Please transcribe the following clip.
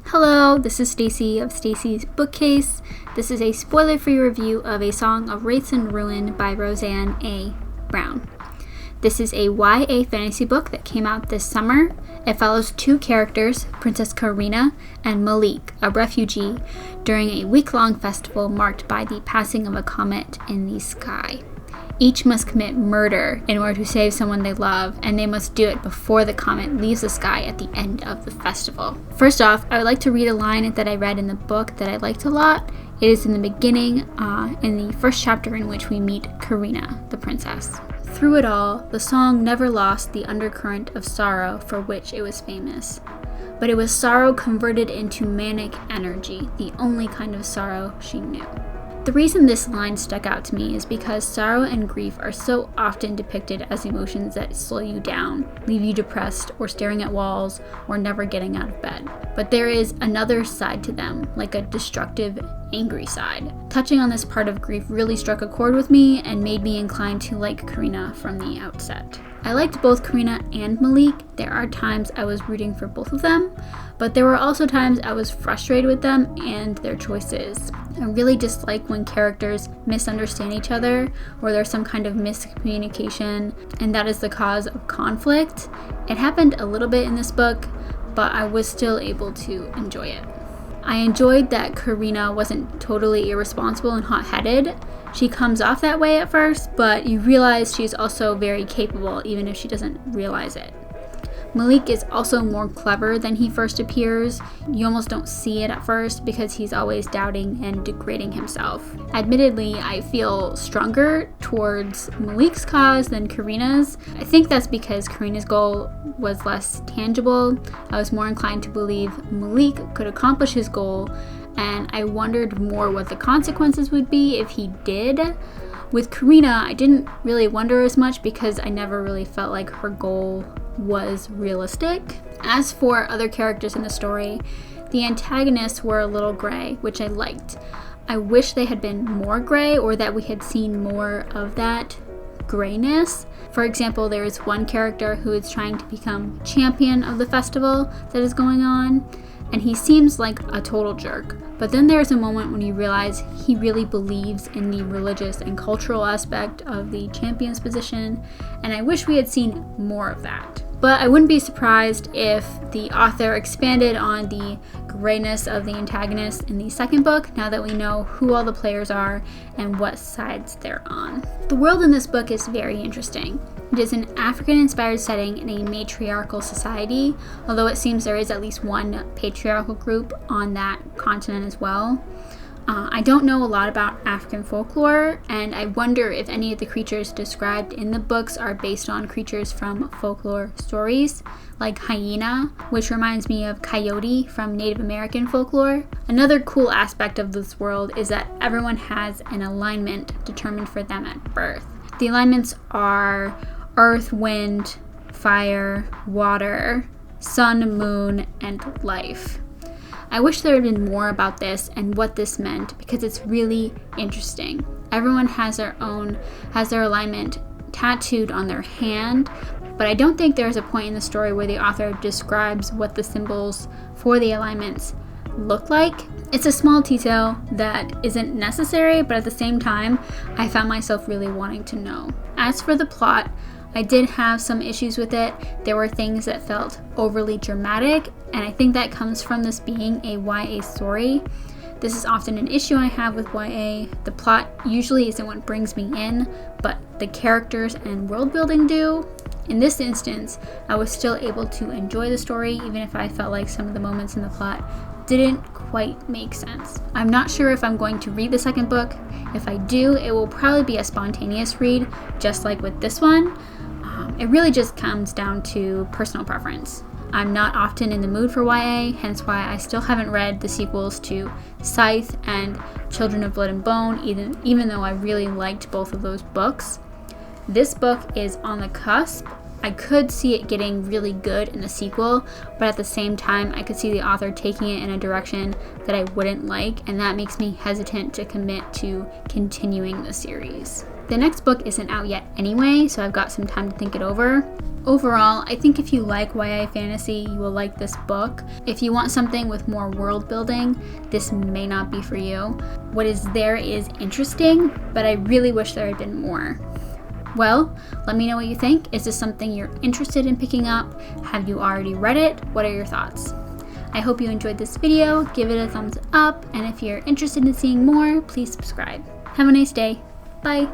Hello, this is Stacy of Stacy's Bookcase. This is a spoiler-free review of A Song of Wraiths and Ruin by Roseanne A. Brown. This is a YA fantasy book that came out this summer. It follows two characters, Princess Karina and Malik, a refugee, during a week-long festival marked by the passing of a comet in the sky. Each must commit murder in order to save someone they love, and they must do it before the comet leaves the sky at the end of the festival. First off, I would like to read a line that I read in the book that I liked a lot. It is in the beginning, in the first chapter in which we meet Karina, the princess. Through it all, the song never lost the undercurrent of sorrow for which it was famous. But it was sorrow converted into manic energy, the only kind of sorrow she knew. The reason this line stuck out to me is because sorrow and grief are so often depicted as emotions that slow you down, leave you depressed, or staring at walls, or never getting out of bed. But there is another side to them, like a destructive, angry side. Touching on this part of grief really struck a chord with me and made me inclined to like Karina from the outset. I liked both Karina and Malik. There are times I was rooting for both of them, but there were also times I was frustrated with them and their choices. I really dislike when characters misunderstand each other or there's some kind of miscommunication and that is the cause of conflict. It happened a little bit in this book, but I was still able to enjoy it. I enjoyed that Karina wasn't totally irresponsible and hot-headed. She comes off that way at first, but you realize she's also very capable even if she doesn't realize it. Malik is also more clever than he first appears. You almost don't see it at first because he's always doubting and degrading himself. Admittedly, I feel stronger towards Malik's cause than Karina's. I think that's because Karina's goal was less tangible. I was more inclined to believe Malik could accomplish his goal, and I wondered more what the consequences would be if he did. With Karina, I didn't really wonder as much because I never really felt like her goal was realistic. As for other characters in the story, the antagonists were a little gray, which I liked. I wish they had been more gray or that we had seen more of that grayness. For example, there is one character who is trying to become champion of the festival that is going on, and he seems like a total jerk. But then there's a moment when you realize he really believes in the religious and cultural aspect of the champion's position, and I wish we had seen more of that. But I wouldn't be surprised if the author expanded on the grayness of the antagonist in the second book, now that we know who all the players are and what sides they're on. The world in this book is very interesting. It is an African-inspired setting in a matriarchal society, although it seems there is at least one patriarchal group on that continent as well. I don't know a lot about African folklore, and I wonder if any of the creatures described in the books are based on creatures from folklore stories, like Hyena, which reminds me of Coyote from Native American folklore. Another cool aspect of this world is that everyone has an alignment determined for them at birth. The alignments are earth, wind, fire, water, sun, moon, and life. I wish there had been more about this and what this meant because it's really interesting. Everyone has their alignment tattooed on their hand, but I don't think there's a point in the story where the author describes what the symbols for the alignments look like. It's a small detail that isn't necessary, but at the same time, I found myself really wanting to know. As for the plot, I did have some issues with it. There were things that felt overly dramatic, and I think that comes from this being a YA story. This is often an issue I have with YA. The plot usually isn't what brings me in, but the characters and world building do. In this instance, I was still able to enjoy the story, even if I felt like some of the moments in the plot didn't quite make sense. I'm not sure if I'm going to read the second book. If I do, it will probably be a spontaneous read, just like with this one. It really just comes down to personal preference. I'm not often in the mood for YA, hence why I still haven't read the sequels to Scythe and Children of Blood and Bone, even though I really liked both of those books. This book is on the cusp. I could see it getting really good in the sequel, but at the same time, I could see the author taking it in a direction that I wouldn't like, and that makes me hesitant to commit to continuing the series. The next book isn't out yet anyway, so I've got some time to think it over. Overall, I think if you like YA fantasy, you will like this book. If you want something with more world building, this may not be for you. What is there is interesting, but I really wish there had been more. Well, let me know what you think. Is this something you're interested in picking up? Have you already read it? What are your thoughts? I hope you enjoyed this video. Give it a thumbs up, and if you're interested in seeing more, please subscribe. Have a nice day. Bye.